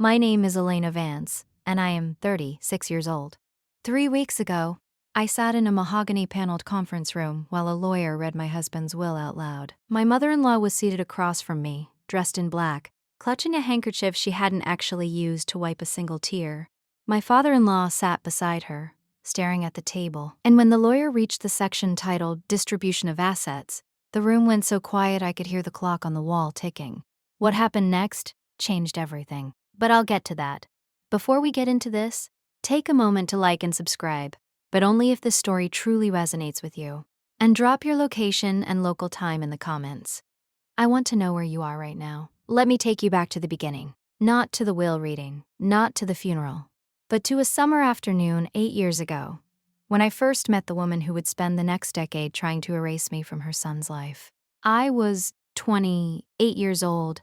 My name is Elena Vance, and I am 36 years old. 3 weeks ago, I sat in a mahogany-paneled conference room while a lawyer read my husband's will out loud. My mother-in-law was seated across from me, dressed in black, clutching a handkerchief she hadn't actually used to wipe a single tear. My father-in-law sat beside her, staring at the table, and when the lawyer reached the section titled Distribution of Assets, the room went so quiet I could hear the clock on the wall ticking. What happened next changed everything. But I'll get to that. Before we get into this, take a moment to like and subscribe, but only if this story truly resonates with you. And drop your location and local time in the comments. I want to know where you are right now. Let me take you back to the beginning. Not to the will reading, not to the funeral, but to a summer afternoon 8 years ago, when I first met the woman who would spend the next decade trying to erase me from her son's life. I was 28 years old,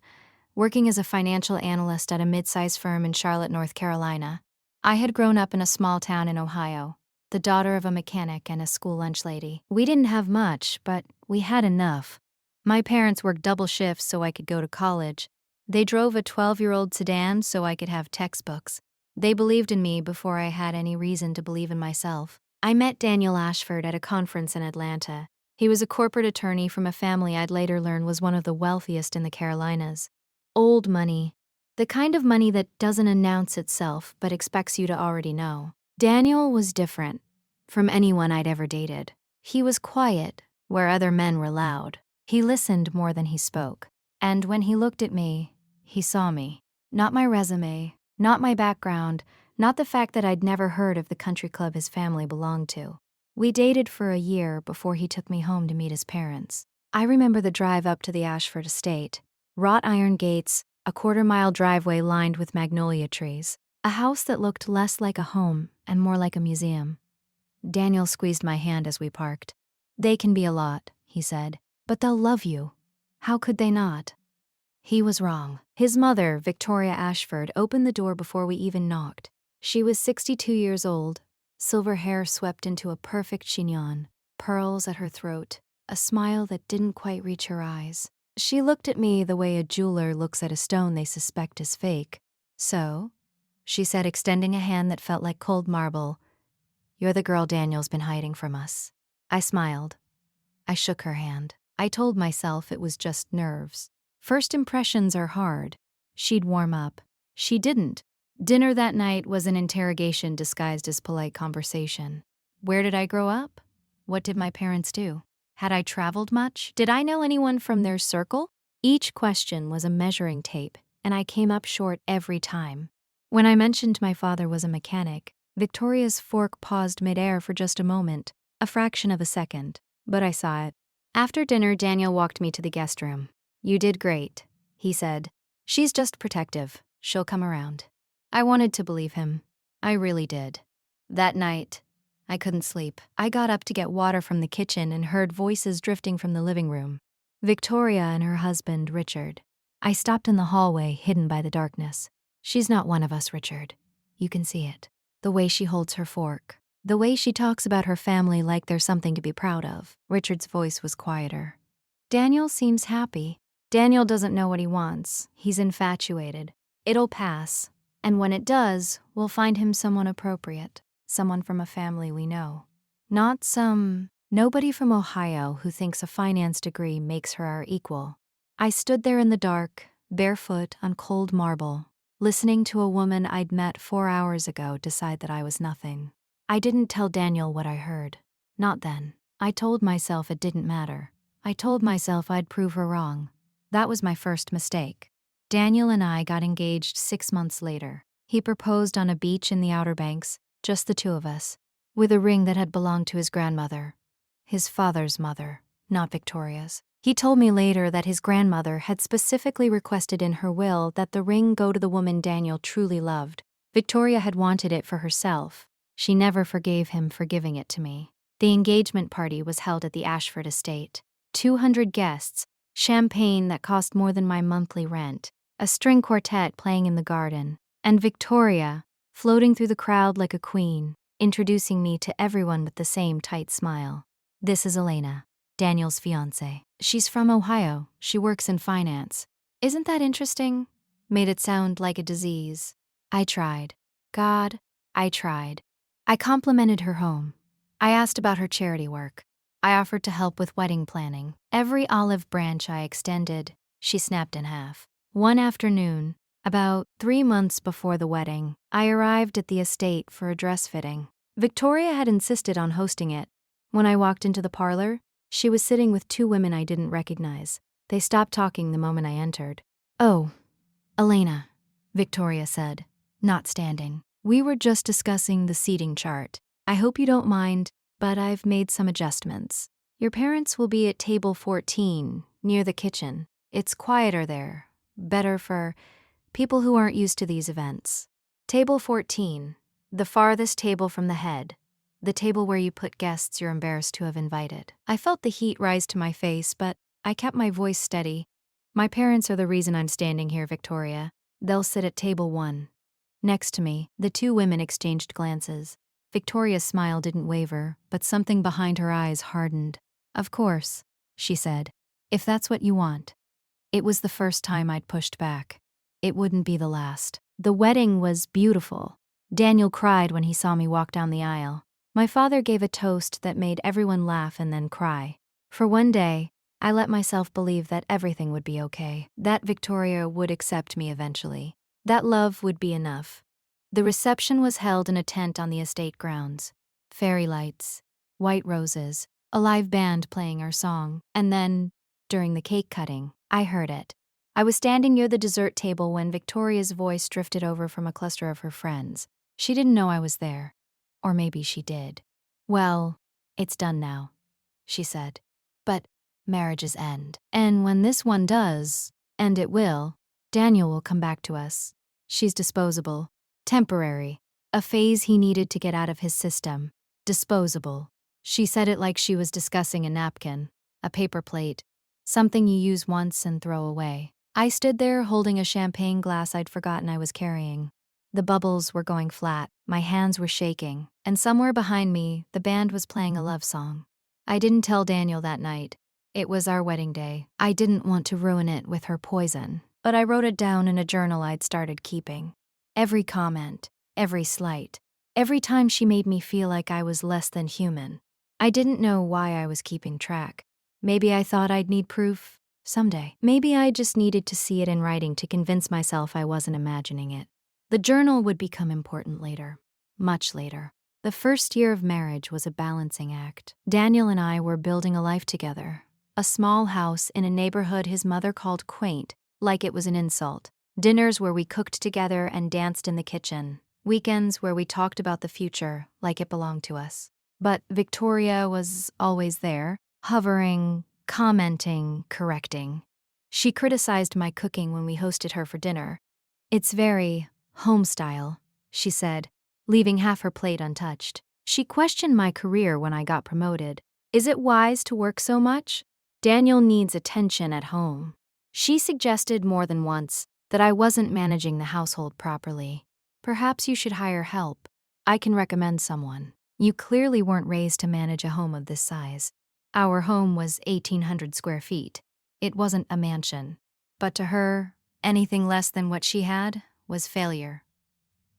working as a financial analyst at a mid-sized firm in Charlotte, North Carolina. I had grown up in a small town in Ohio, the daughter of a mechanic and a school lunch lady. We didn't have much, but we had enough. My parents worked double shifts so I could go to college. They drove a 12-year-old sedan so I could have textbooks. They believed in me before I had any reason to believe in myself. I met Daniel Ashford at a conference in Atlanta. He was a corporate attorney from a family I'd later learn was one of the wealthiest in the Carolinas. Old money, the kind of money that doesn't announce itself but expects you to already know. Daniel was different from anyone I'd ever dated. He was quiet where other men were loud. He listened more than he spoke. And when he looked at me, he saw me. Not my resume, not my background, not the fact that I'd never heard of the country club his family belonged to. We dated for a year before he took me home to meet his parents. I remember the drive up to the Ashford estate. Wrought iron gates, a quarter-mile driveway lined with magnolia trees, a house that looked less like a home and more like a museum. Daniel squeezed my hand as we parked. "They can be a lot," he said, "but they'll love you. How could they not?" He was wrong. His mother, Victoria Ashford, opened the door before we even knocked. She was 62 years old, silver hair swept into a perfect chignon, pearls at her throat, a smile that didn't quite reach her eyes. She looked at me the way a jeweler looks at a stone they suspect is fake. "So," she said, extending a hand that felt like cold marble, "you're the girl Daniel's been hiding from us." I smiled. I shook her hand. I told myself it was just nerves. First impressions are hard. She'd warm up. She didn't. Dinner that night was an interrogation disguised as polite conversation. Where did I grow up? What did my parents do? Had I traveled much? Did I know anyone from their circle? Each question was a measuring tape, and I came up short every time. When I mentioned my father was a mechanic, Victoria's fork paused midair for just a moment, a fraction of a second, but I saw it. After dinner, Daniel walked me to the guest room. "You did great," he said. "She's just protective. She'll come around." I wanted to believe him. I really did. That night, I couldn't sleep. I got up to get water from the kitchen and heard voices drifting from the living room. Victoria and her husband, Richard. I stopped in the hallway, hidden by the darkness. "She's not one of us, Richard. You can see it. The way she holds her fork. The way she talks about her family like there's something to be proud of." Richard's voice was quieter. "Daniel seems happy. Daniel doesn't know what he wants. He's infatuated. It'll pass. And when it does, we'll find him someone appropriate. Someone from a family we know. Not nobody from Ohio who thinks a finance degree makes her our equal." I stood there in the dark, barefoot on cold marble, listening to a woman I'd met 4 hours ago decide that I was nothing. I didn't tell Daniel what I heard. Not then. I told myself it didn't matter. I told myself I'd prove her wrong. That was my first mistake. Daniel and I got engaged 6 months later. He proposed on a beach in the Outer Banks, just the two of us, with a ring that had belonged to his grandmother. His father's mother, not Victoria's. He told me later that his grandmother had specifically requested in her will that the ring go to the woman Daniel truly loved. Victoria had wanted it for herself. She never forgave him for giving it to me. The engagement party was held at the Ashford estate. 200 guests, champagne that cost more than my monthly rent, a string quartet playing in the garden, and Victoria, floating through the crowd like a queen, introducing me to everyone with the same tight smile. "This is Elena, Daniel's fiancée. She's from Ohio. She works in finance. Isn't that interesting? made it sound like a disease. I tried. God, I tried. I complimented her home. I asked about her charity work. I offered to help with wedding planning. Every olive branch I extended, she snapped in half. One afternoon, about 3 months before the wedding, I arrived at the estate for a dress fitting. Victoria had insisted on hosting it. When I walked into the parlor, she was sitting with 2 women I didn't recognize. They stopped talking the moment I entered. "Oh, Elena," Victoria said, not standing. "We were just discussing the seating chart. I hope you don't mind, but I've made some adjustments. Your parents will be at table 14, near the kitchen. It's quieter there, better for people who aren't used to these events. Table 14, the farthest table from the head, the table where you put guests you're embarrassed to have invited." I felt the heat rise to my face, but I kept my voice steady. "My parents are the reason I'm standing here, Victoria. They'll sit at table 1. Next to me, the 2 women exchanged glances. Victoria's smile didn't waver, but something behind her eyes hardened. "Of course," she said, "if that's what you want." It was the first time I'd pushed back. It wouldn't be the last. The wedding was beautiful. Daniel cried when he saw me walk down the aisle. My father gave a toast that made everyone laugh and then cry. For one day, I let myself believe that everything would be okay, that Victoria would accept me eventually, that love would be enough. The reception was held in a tent on the estate grounds. Fairy lights, white roses, a live band playing our song, and then, during the cake cutting, I heard it. I was standing near the dessert table when Victoria's voice drifted over from a cluster of her friends. She didn't know I was there. Or maybe she did. "Well, it's done now," she said. "But marriages end. And when this one does, and it will, Daniel will come back to us. She's disposable. Temporary. A phase he needed to get out of his system. Disposable." She said it like she was discussing a napkin, a paper plate, something you use once and throw away. I stood there holding a champagne glass I'd forgotten I was carrying. The bubbles were going flat, my hands were shaking, and somewhere behind me, the band was playing a love song. I didn't tell Daniel that night. It was our wedding day. I didn't want to ruin it with her poison, but I wrote it down in a journal I'd started keeping. Every comment, every slight, every time she made me feel like I was less than human. I didn't know why I was keeping track. Maybe I thought I'd need proof someday. Maybe I just needed to see it in writing to convince myself I wasn't imagining it. The journal would become important later, much later. The first year of marriage was a balancing act. Daniel and I were building a life together. A small house in a neighborhood his mother called quaint, like it was an insult. Dinners where we cooked together and danced in the kitchen. Weekends where we talked about the future, like it belonged to us. But Victoria was always there, hovering, commenting, correcting. She criticized my cooking when we hosted her for dinner. "It's very home style," she said, leaving half her plate untouched. She questioned my career when I got promoted. "Is it wise to work so much? Daniel needs attention at home." She suggested more than once that I wasn't managing the household properly. "Perhaps you should hire help. I can recommend someone. You clearly weren't raised to manage a home of this size." Our home was 1,800 square feet. It wasn't a mansion. But to her, anything less than what she had was failure.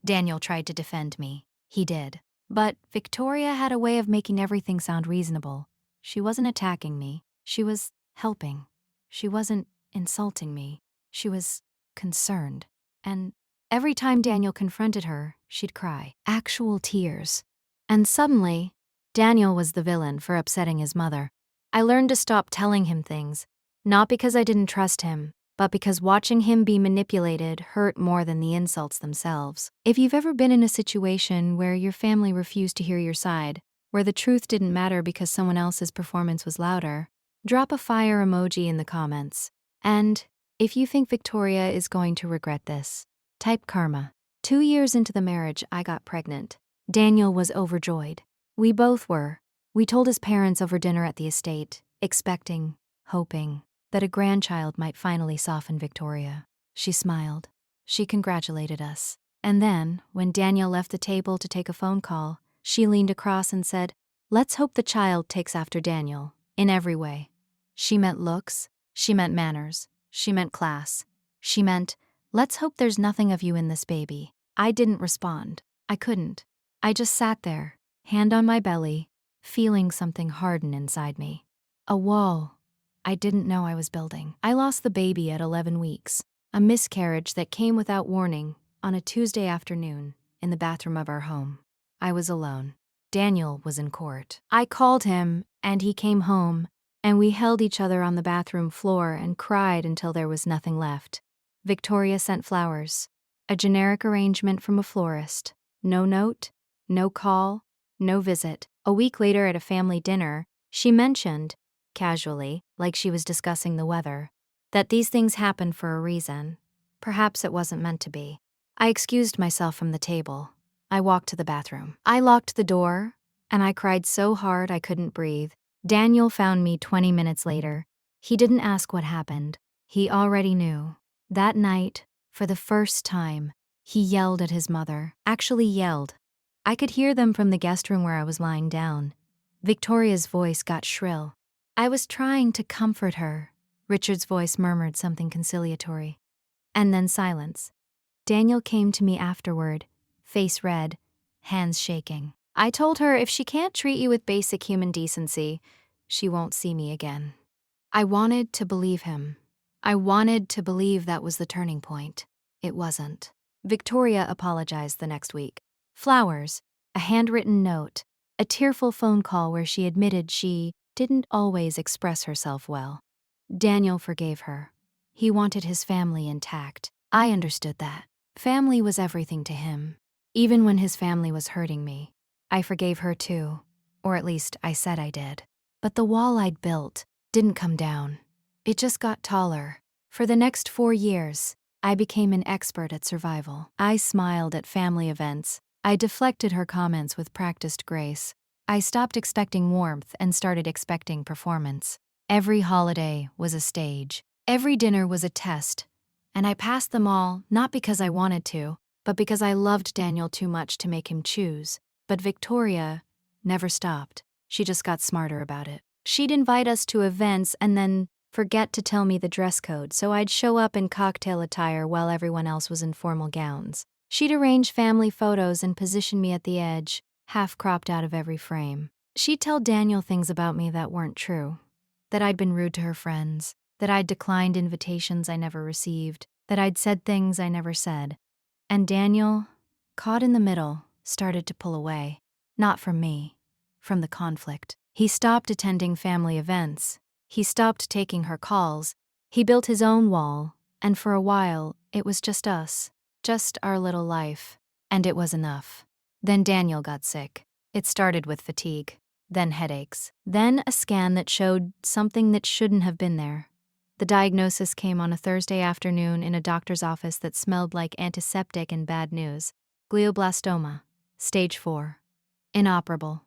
Daniel tried to defend me. He did. But Victoria had a way of making everything sound reasonable. She wasn't attacking me. She was helping. She wasn't insulting me. She was concerned. And every time Daniel confronted her, she'd cry. Actual tears. And suddenly, Daniel was the villain for upsetting his mother. I learned to stop telling him things, not because I didn't trust him, but because watching him be manipulated hurt more than the insults themselves. If you've ever been in a situation where your family refused to hear your side, where the truth didn't matter because someone else's performance was louder, drop a fire emoji in the comments. And if you think Victoria is going to regret this, type karma. 2 years into the marriage, I got pregnant. Daniel was overjoyed. We both were. We told his parents over dinner at the estate, expecting, hoping, that a grandchild might finally soften Victoria. She smiled. She congratulated us. And then, when Daniel left the table to take a phone call, she leaned across and said, "Let's hope the child takes after Daniel, in every way." She meant looks, she meant manners, she meant class, she meant Let's hope there's nothing of you in this baby. I didn't respond. I couldn't. I just sat there, hand on my belly, feeling something harden inside me. A wall I didn't know I was building. I lost the baby at 11 weeks, a miscarriage that came without warning on a Tuesday afternoon in the bathroom of our home. I was alone. Daniel was in court. I called him, and he came home, and we held each other on the bathroom floor and cried until there was nothing left. Victoria sent flowers, a generic arrangement from a florist. No note, no call, no visit. A week later at a family dinner, she mentioned, casually, like she was discussing the weather, that these things happen for a reason. Perhaps it wasn't meant to be. I excused myself from the table. I walked to the bathroom. I locked the door, and I cried so hard I couldn't breathe. Daniel found me 20 minutes later. He didn't ask what happened. He already knew. That night, for the first time, he yelled at his mother. Actually yelled. I could hear them from the guest room where I was lying down. Victoria's voice got shrill. I was trying to comfort her. Richard's voice murmured something conciliatory. And then silence. Daniel came to me afterward, face red, hands shaking. I told her if she can't treat you with basic human decency, she won't see me again. I wanted to believe him. I wanted to believe that was the turning point. It wasn't. Victoria apologized the next week. Flowers, a handwritten note, a tearful phone call where she admitted she didn't always express herself well. Daniel forgave her. He wanted his family intact. I understood that. Family was everything to him. Even when his family was hurting me, I forgave her too. Or at least I said I did. But the wall I'd built didn't come down. It just got taller. For the next 4 years, I became an expert at survival. I smiled at family events. I deflected her comments with practiced grace. I stopped expecting warmth and started expecting performance. Every holiday was a stage. Every dinner was a test. And I passed them all, not because I wanted to, but because I loved Daniel too much to make him choose. But Victoria never stopped. She just got smarter about it. She'd invite us to events and then forget to tell me the dress code, so I'd show up in cocktail attire while everyone else was in formal gowns. She'd arrange family photos and position me at the edge, half cropped out of every frame. She'd tell Daniel things about me that weren't true. That I'd been rude to her friends, that I'd declined invitations I never received, that I'd said things I never said. And Daniel, caught in the middle, started to pull away. Not from me, from the conflict. He stopped attending family events. He stopped taking her calls. He built his own wall, and for a while, it was just us, just our little life. And it was enough. Then Daniel got sick. It started with fatigue, then headaches, then a scan that showed something that shouldn't have been there. The diagnosis came on a Thursday afternoon in a doctor's office that smelled like antiseptic and bad news. Glioblastoma, stage 4. Inoperable.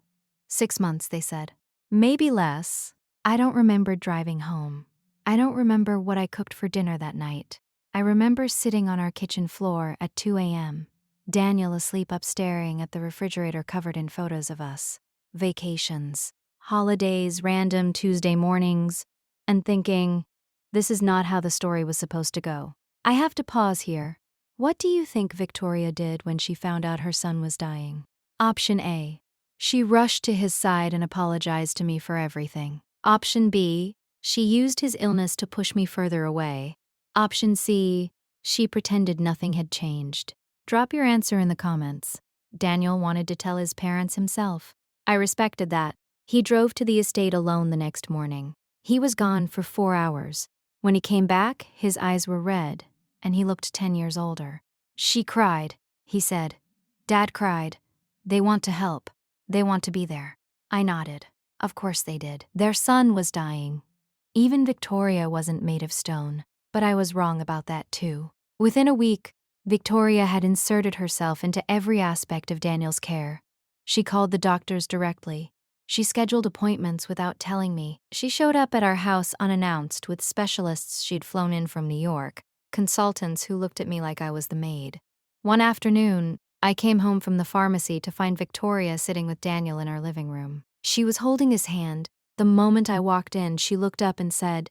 6 months, they said. Maybe less. I don't remember driving home. I don't remember what I cooked for dinner that night. I remember sitting on our kitchen floor at 2 a.m., Daniel asleep up staring at the refrigerator covered in photos of us. Vacations, holidays, random Tuesday mornings, and thinking, this is not how the story was supposed to go. I have to pause here. What do you think Victoria did when she found out her son was dying? Option A. She rushed to his side and apologized to me for everything. Option B. She used his illness to push me further away. Option C. She pretended nothing had changed. Drop your answer in the comments. Daniel wanted to tell his parents himself. I respected that. He drove to the estate alone the next morning. He was gone for 4 hours. When he came back, his eyes were red, and he looked 10 years older. She cried, he said. Dad cried. They want to help. They want to be there. I nodded. Of course they did. Their son was dying. Even Victoria wasn't made of stone, but I was wrong about that too. Within a week, Victoria had inserted herself into every aspect of Daniel's care. She called the doctors directly. She scheduled appointments without telling me. She showed up at our house unannounced with specialists she'd flown in from New York, consultants who looked at me like I was the maid. One afternoon, I came home from the pharmacy to find Victoria sitting with Daniel in our living room. She was holding his hand. The moment I walked in, she looked up and said,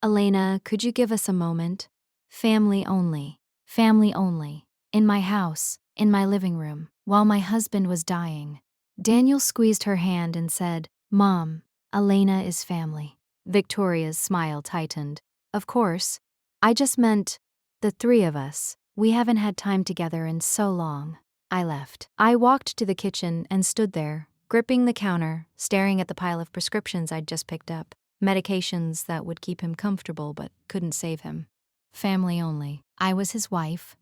Elena, could you give us a moment? Family only. Family only. In my house, in my living room, while my husband was dying. Daniel squeezed her hand and said, "Mom, Elena is family." Victoria's smile tightened. "Of course. I just meant the three of us. We haven't had time together in so long." I left. I walked to the kitchen and stood there, gripping the counter, staring at the pile of prescriptions I'd just picked up. Medications that would keep him comfortable but couldn't save him. Family only. I was his wife.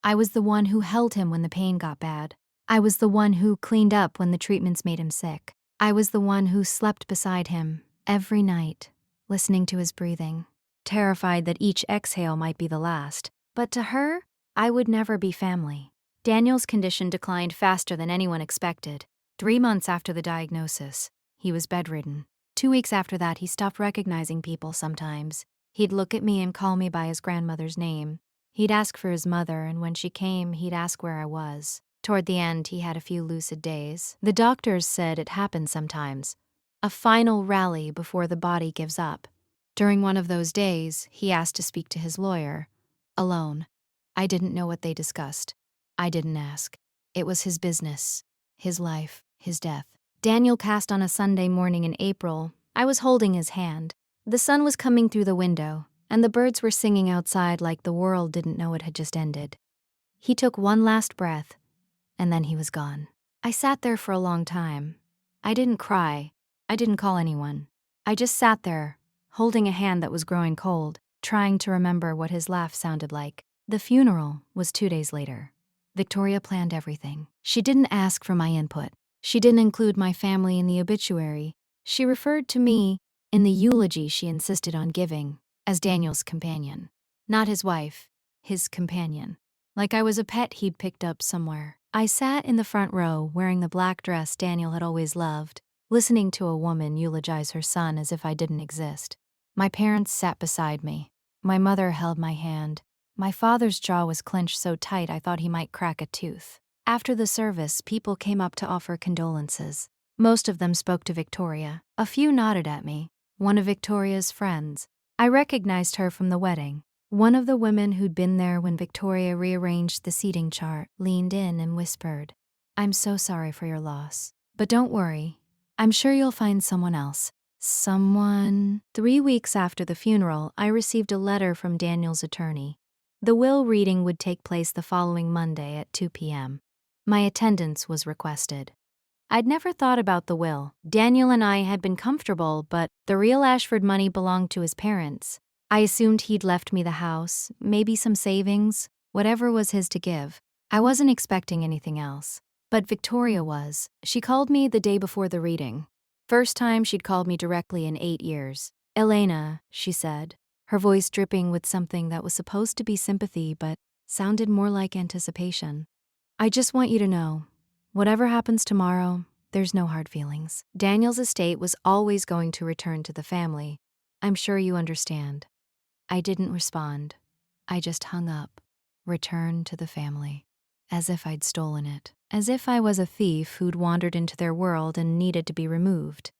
I was the one who held him when the pain got bad. I was the one who cleaned up when the treatments made him sick. I was the one who slept beside him every night, listening to his breathing, terrified that each exhale might be the last. But to her, I would never be family. Daniel's condition declined faster than anyone expected. 3 months after the diagnosis, he was bedridden. 2 weeks after that, he stopped recognizing people sometimes. He'd look at me and call me by his grandmother's name. He'd ask for his mother, and when she came, he'd ask where I was. Toward the end, he had a few lucid days. The doctors said it happens sometimes. A final rally before the body gives up. During one of those days, he asked to speak to his lawyer. Alone. I didn't know what they discussed. I didn't ask. It was his business. His life. His death. Daniel passed on a Sunday morning in April. I was holding his hand. The sun was coming through the window, and the birds were singing outside like the world didn't know it had just ended. He took one last breath, and then he was gone. I sat there for a long time. I didn't cry. I didn't call anyone. I just sat there, holding a hand that was growing cold, trying to remember what his laugh sounded like. The funeral was 2 days later. Victoria planned everything. She didn't ask for my input. She didn't include my family in the obituary. She referred to me, in the eulogy she insisted on giving, as Daniel's companion. Not his wife, his companion. Like I was a pet he'd picked up somewhere. I sat in the front row, wearing the black dress Daniel had always loved, listening to a woman eulogize her son as if I didn't exist. My parents sat beside me. My mother held my hand. My father's jaw was clenched so tight I thought he might crack a tooth. After the service, people came up to offer condolences. Most of them spoke to Victoria. A few nodded at me. One of Victoria's friends. I recognized her from the wedding. One of the women who'd been there when Victoria rearranged the seating chart leaned in and whispered, "I'm so sorry for your loss. But don't worry. I'm sure you'll find someone else." Someone. 3 weeks after the funeral, I received a letter from Daniel's attorney. The will reading would take place the following Monday at 2 p.m. My attendance was requested. I'd never thought about the will. Daniel and I had been comfortable, but the real Ashford money belonged to his parents. I assumed he'd left me the house, maybe some savings, whatever was his to give. I wasn't expecting anything else. But Victoria was. She called me the day before the reading. First time she'd called me directly in 8 years. "Elena," she said, her voice dripping with something that was supposed to be sympathy but sounded more like anticipation. "I just want you to know, whatever happens tomorrow, there's no hard feelings. Daniel's estate was always going to return to the family. I'm sure you understand." I didn't respond. I just hung up. Return to the family. As if I'd stolen it. As if I was a thief who'd wandered into their world and needed to be removed.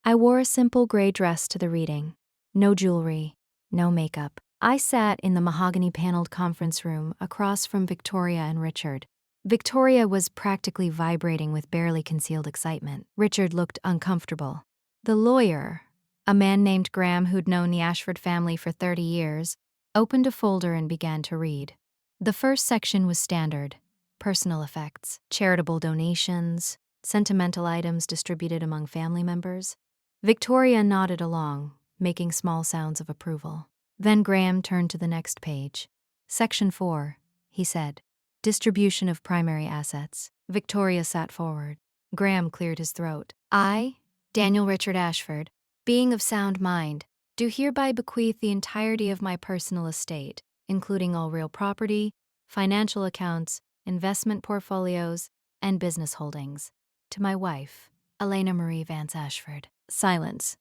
I wore a simple gray dress to the reading. No jewelry, no makeup. I sat in the mahogany-paneled conference room across from Victoria and Richard. Victoria was practically vibrating with barely concealed excitement. Richard looked uncomfortable. The lawyer, a man named Graham who'd known the Ashford family for 30 years, opened a folder and began to read. The first section was standard. Personal effects, charitable donations, sentimental items distributed among family members. Victoria nodded along, making small sounds of approval. Then Graham turned to the next page. "Section 4, he said. Distribution of primary assets." Victoria sat forward. Graham cleared his throat. "I, Daniel Richard Ashford, being of sound mind, do hereby bequeath the entirety of my personal estate, including all real property, financial accounts, investment portfolios, and business holdings, to my wife, Elena Marie Vance Ashford." Silence.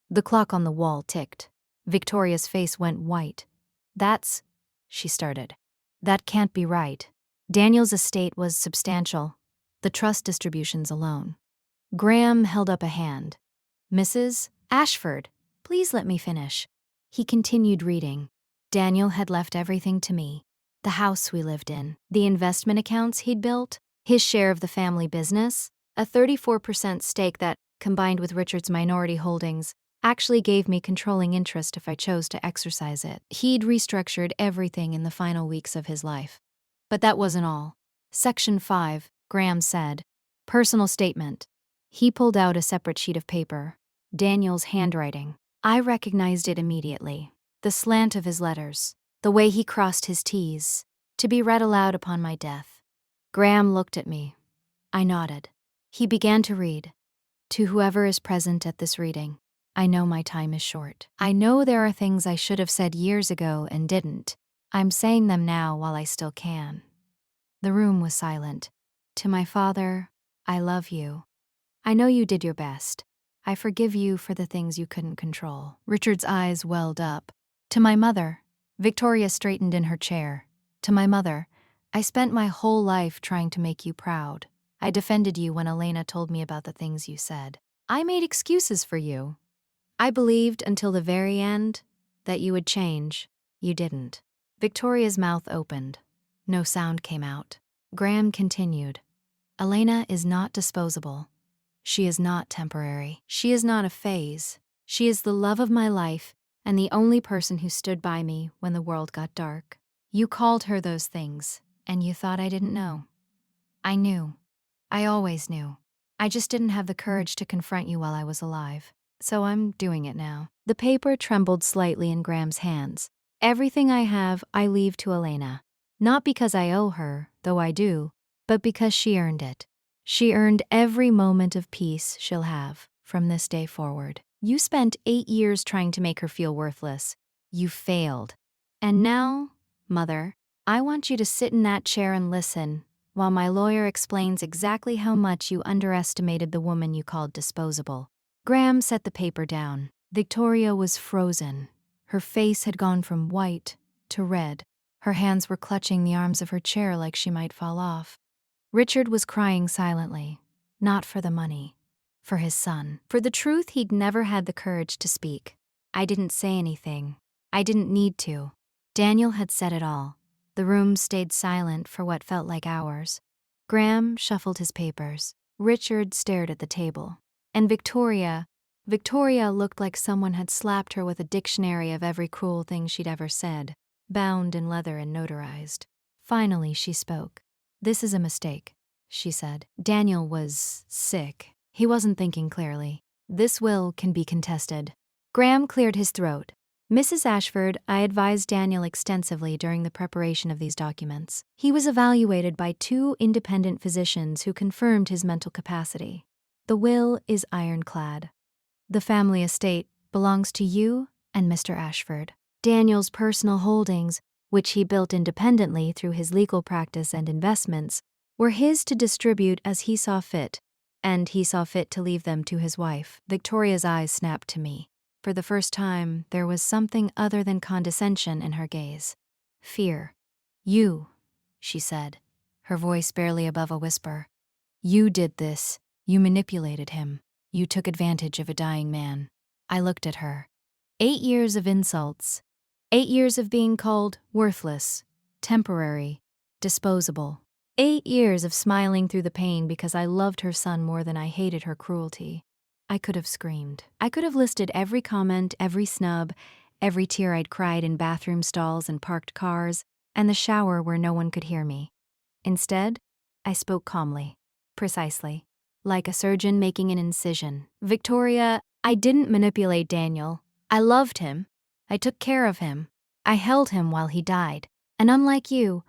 The clock on the wall ticked. Victoria's face went white. "That's," she started. "That can't be right." Daniel's estate was substantial, the trust distributions alone. Graham held up a hand. "Mrs. Ashford, please let me finish." He continued reading. "Daniel had left everything to me. The house we lived in, the investment accounts he'd built, his share of the family business, a 34% stake that, combined with Richard's minority holdings, actually gave me controlling interest if I chose to exercise it. He'd restructured everything in the final weeks of his life. But that wasn't all. Section 5, Graham said. Personal statement. He pulled out a separate sheet of paper. Daniel's handwriting. I recognized it immediately. The slant of his letters. The way he crossed his T's. To be read aloud upon my death. Graham looked at me. I nodded. He began to read. To whoever is present at this reading, I know my time is short. I know there are things I should have said years ago and didn't. I'm saying them now while I still can. The room was silent. To my father, I love you. I know you did your best. I forgive you for the things you couldn't control. Richard's eyes welled up. To my mother, Victoria straightened in her chair. To my mother, I spent my whole life trying to make you proud. I defended you when Elena told me about the things you said. I made excuses for you. I believed until the very end that you would change. You didn't. Victoria's mouth opened. No sound came out. Graham continued. Elena is not disposable. She is not temporary. She is not a phase. She is the love of my life and the only person who stood by me when the world got dark. You called her those things, and you thought I didn't know. I knew. I always knew. I just didn't have the courage to confront you while I was alive. So I'm doing it now. The paper trembled slightly in Graham's hands. Everything I have, I leave to Elena. Not because I owe her, though I do, but because she earned it. She earned every moment of peace she'll have from this day forward. You spent 8 years trying to make her feel worthless. You failed. And now, Mother, I want you to sit in that chair and listen while my lawyer explains exactly how much you underestimated the woman you called disposable. Graham set the paper down. Victoria was frozen. Her face had gone from white to red. Her hands were clutching the arms of her chair like she might fall off. Richard was crying silently, not for the money, for his son, for the truth he'd never had the courage to speak. I didn't say anything. I didn't need to. Daniel had said it all. The room stayed silent for what felt like hours. Graham shuffled his papers. Richard stared at the table. And Victoria looked like someone had slapped her with a dictionary of every cruel thing she'd ever said, bound in leather and notarized. Finally, she spoke. This is a mistake, she said. Daniel was sick. He wasn't thinking clearly. This will can be contested. Graham cleared his throat. Mrs. Ashford, I advised Daniel extensively during the preparation of these documents. He was evaluated by 2 independent physicians who confirmed his mental capacity. The will is ironclad. The family estate belongs to you and Mr. Ashford. Daniel's personal holdings, which he built independently through his legal practice and investments, were his to distribute as he saw fit, and he saw fit to leave them to his wife. Victoria's eyes snapped to me. For the first time, there was something other than condescension in her gaze. Fear. You, she said, her voice barely above a whisper. You did this. You manipulated him. You took advantage of a dying man. I looked at her. 8 years of insults. 8 years of being called worthless, temporary, disposable. 8 years of smiling through the pain because I loved her son more than I hated her cruelty. I could have screamed. I could have listed every comment, every snub, every tear I'd cried in bathroom stalls and parked cars, and the shower where no one could hear me. Instead, I spoke calmly, precisely, like a surgeon making an incision. Victoria, I didn't manipulate Daniel. I loved him. I took care of him. I held him while he died. And unlike you,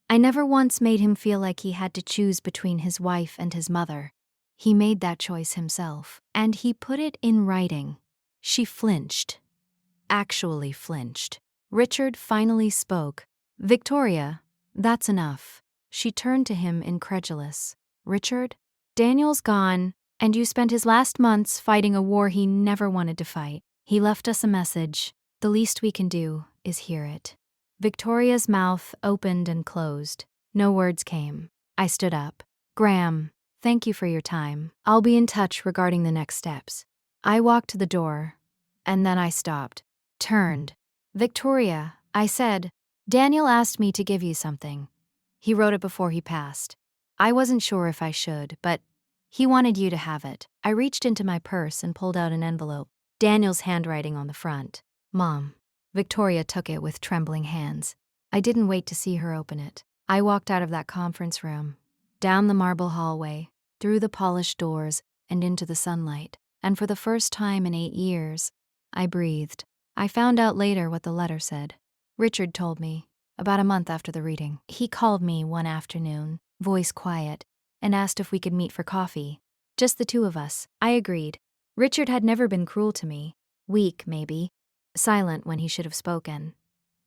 I never once made him feel like he had to choose between his wife and his mother. He made that choice himself, and he put it in writing. She flinched. Actually flinched. Richard finally spoke. Victoria, that's enough. She turned to him incredulous. Richard, Daniel's gone, and you spent his last months fighting a war he never wanted to fight. He left us a message. The least we can do is hear it. Victoria's mouth opened and closed. No words came. I stood up. Graham, thank you for your time. I'll be in touch regarding the next steps. I walked to the door, and then I stopped, turned. Victoria, I said, Daniel asked me to give you something. He wrote it before he passed. I wasn't sure if I should, but he wanted you to have it. I reached into my purse and pulled out an envelope. Daniel's handwriting on the front. Mom. Victoria took it with trembling hands. I didn't wait to see her open it. I walked out of that conference room, down the marble hallway, through the polished doors, and into the sunlight. And for the first time in 8 years, I breathed. I found out later what the letter said. Richard told me, about a month after the reading. He called me one afternoon, voice quiet, and asked if we could meet for coffee. Just the two of us. I agreed. Richard had never been cruel to me. Weak, maybe. Silent when he should have spoken.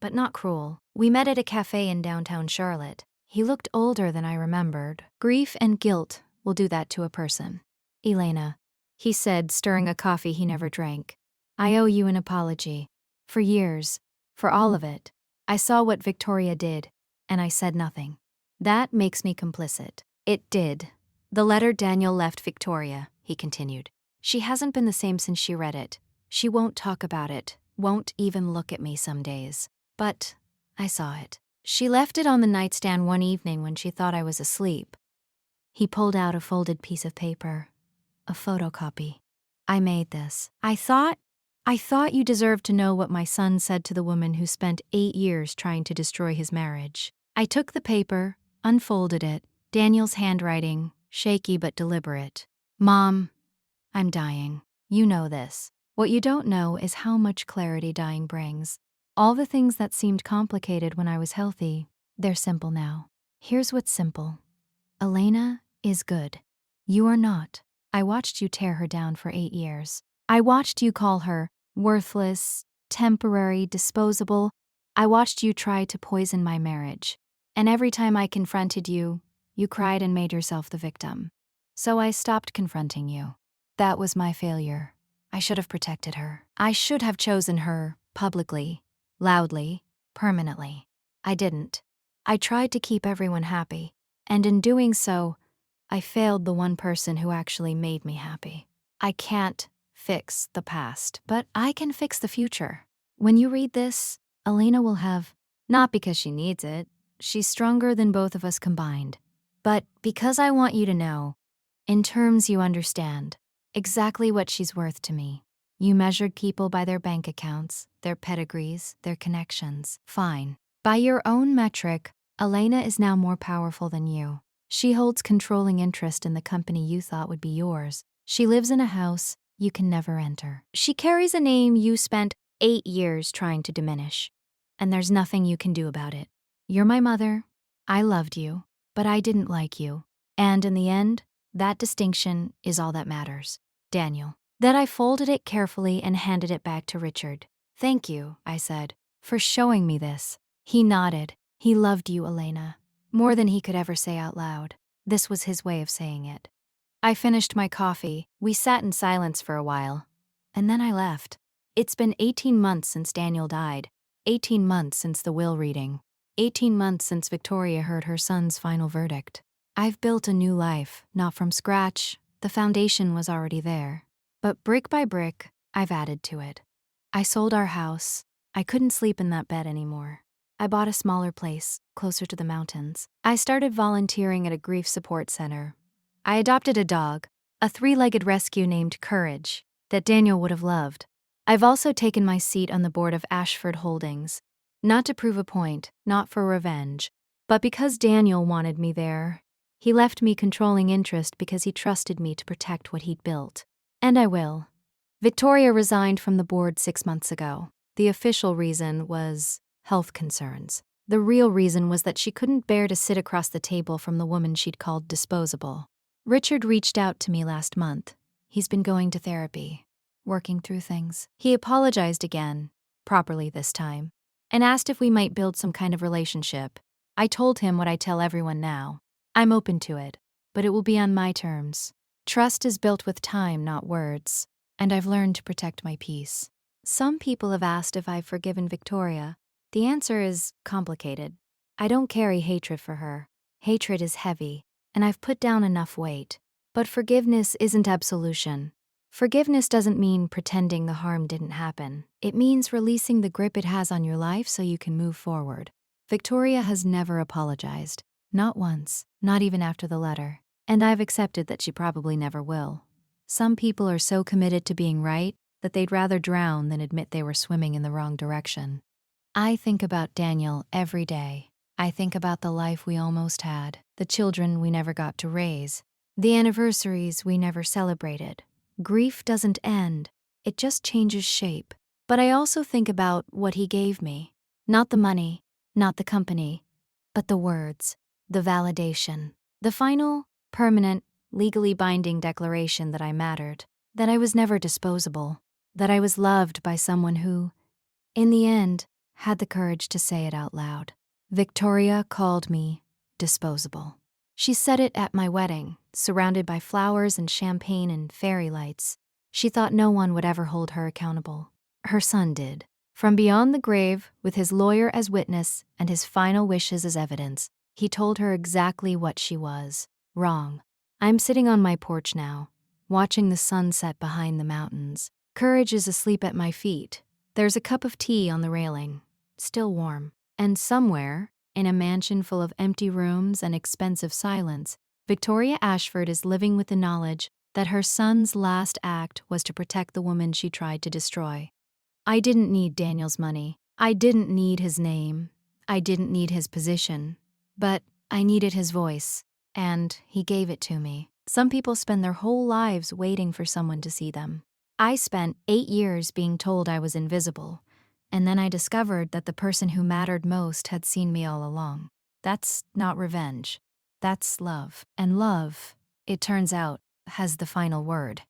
But not cruel. We met at a cafe in downtown Charlotte. He looked older than I remembered. Grief and guilt will do that to a person. Elena, he said, stirring a coffee he never drank. I owe you an apology. For years. For all of it. I saw what Victoria did, and I said nothing. That makes me complicit. It did. The letter Daniel left Victoria, he continued. She hasn't been the same since she read it. She won't talk about it, won't even look at me some days. But I saw it. She left it on the nightstand one evening when she thought I was asleep. He pulled out a folded piece of paper. A photocopy. I made this. I thought you deserved to know what my son said to the woman who spent 8 years trying to destroy his marriage. I took the paper, unfolded it, Daniel's handwriting, shaky but deliberate. Mom, I'm dying. You know this. What you don't know is how much clarity dying brings. All the things that seemed complicated when I was healthy, they're simple now. Here's what's simple. Elena is good. You are not. I watched you tear her down for 8 years. I watched you call her worthless, temporary, disposable. I watched you try to poison my marriage. And every time I confronted you, you cried and made yourself the victim. So I stopped confronting you. That was my failure. I should have protected her. I should have chosen her, publicly, loudly, permanently. I didn't. I tried to keep everyone happy. And in doing so, I failed the one person who actually made me happy. I can't fix the past, but I can fix the future. When you read this, Elena will have, not because she needs it, she's stronger than both of us combined, but because I want you to know, in terms you understand, exactly what she's worth to me. You measured people by their bank accounts, their pedigrees, their connections. Fine. By your own metric, Elena is now more powerful than you. She holds controlling interest in the company you thought would be yours. She lives in a house you can never enter. She carries a name you spent 8 years trying to diminish. And there's nothing you can do about it. You're my mother. I loved you, but I didn't like you. And in the end, that distinction is all that matters. Daniel. Then I folded it carefully and handed it back to Richard. Thank you, I said, for showing me this. He nodded. He loved you, Elena. More than he could ever say out loud. This was his way of saying it. I finished my coffee. We sat in silence for a while. And then I left. It's been 18 months since Daniel died. 18 months since the will reading. 18 months since Victoria heard her son's final verdict. I've built a new life, not from scratch. The foundation was already there. But brick by brick, I've added to it. I sold our house. I couldn't sleep in that bed anymore. I bought a smaller place, closer to the mountains. I started volunteering at a grief support center. I adopted a dog, a 3-legged rescue named Courage, that Daniel would have loved. I've also taken my seat on the board of Ashford Holdings, not to prove a point, not for revenge, but because Daniel wanted me there. He left me controlling interest because he trusted me to protect what he'd built. And I will. Victoria resigned from the board 6 months ago. The official reason was health concerns. The real reason was that she couldn't bear to sit across the table from the woman she'd called Disposable. Richard reached out to me last month. He's been going to therapy, working through things. He apologized again, properly this time, and asked if we might build some kind of relationship. I told him what I tell everyone now. I'm open to it, but it will be on my terms. Trust is built with time, not words, and I've learned to protect my peace. Some people have asked if I've forgiven Victoria. The answer is complicated. I don't carry hatred for her. Hatred is heavy, and I've put down enough weight. But forgiveness isn't absolution. Forgiveness doesn't mean pretending the harm didn't happen. It means releasing the grip it has on your life so you can move forward. Victoria has never apologized. Not once, not even after the letter. And I've accepted that she probably never will. Some people are so committed to being right that they'd rather drown than admit they were swimming in the wrong direction. I think about Daniel every day. I think about the life we almost had, the children we never got to raise, the anniversaries we never celebrated. Grief doesn't end, it just changes shape. But I also think about what he gave me. Not the money, not the company, but the words, the validation, the final, permanent, legally binding declaration that I mattered, that I was never disposable, that I was loved by someone who, in the end, had the courage to say it out loud. Victoria called me disposable. She said it at my wedding, surrounded by flowers and champagne and fairy lights. She thought no one would ever hold her accountable. Her son did. From beyond the grave, with his lawyer as witness and his final wishes as evidence, he told her exactly what she was. Wrong. I'm sitting on my porch now, watching the sunset behind the mountains. Courage is asleep at my feet. There's a cup of tea on the railing, still warm. And somewhere, in a mansion full of empty rooms and expensive silence, Victoria Ashford is living with the knowledge that her son's last act was to protect the woman she tried to destroy. I didn't need Daniel's money. I didn't need his name. I didn't need his position. But I needed his voice, and he gave it to me. Some people spend their whole lives waiting for someone to see them. I spent 8 years being told I was invisible, and then I discovered that the person who mattered most had seen me all along. That's not revenge. That's love. And love, it turns out, has the final word.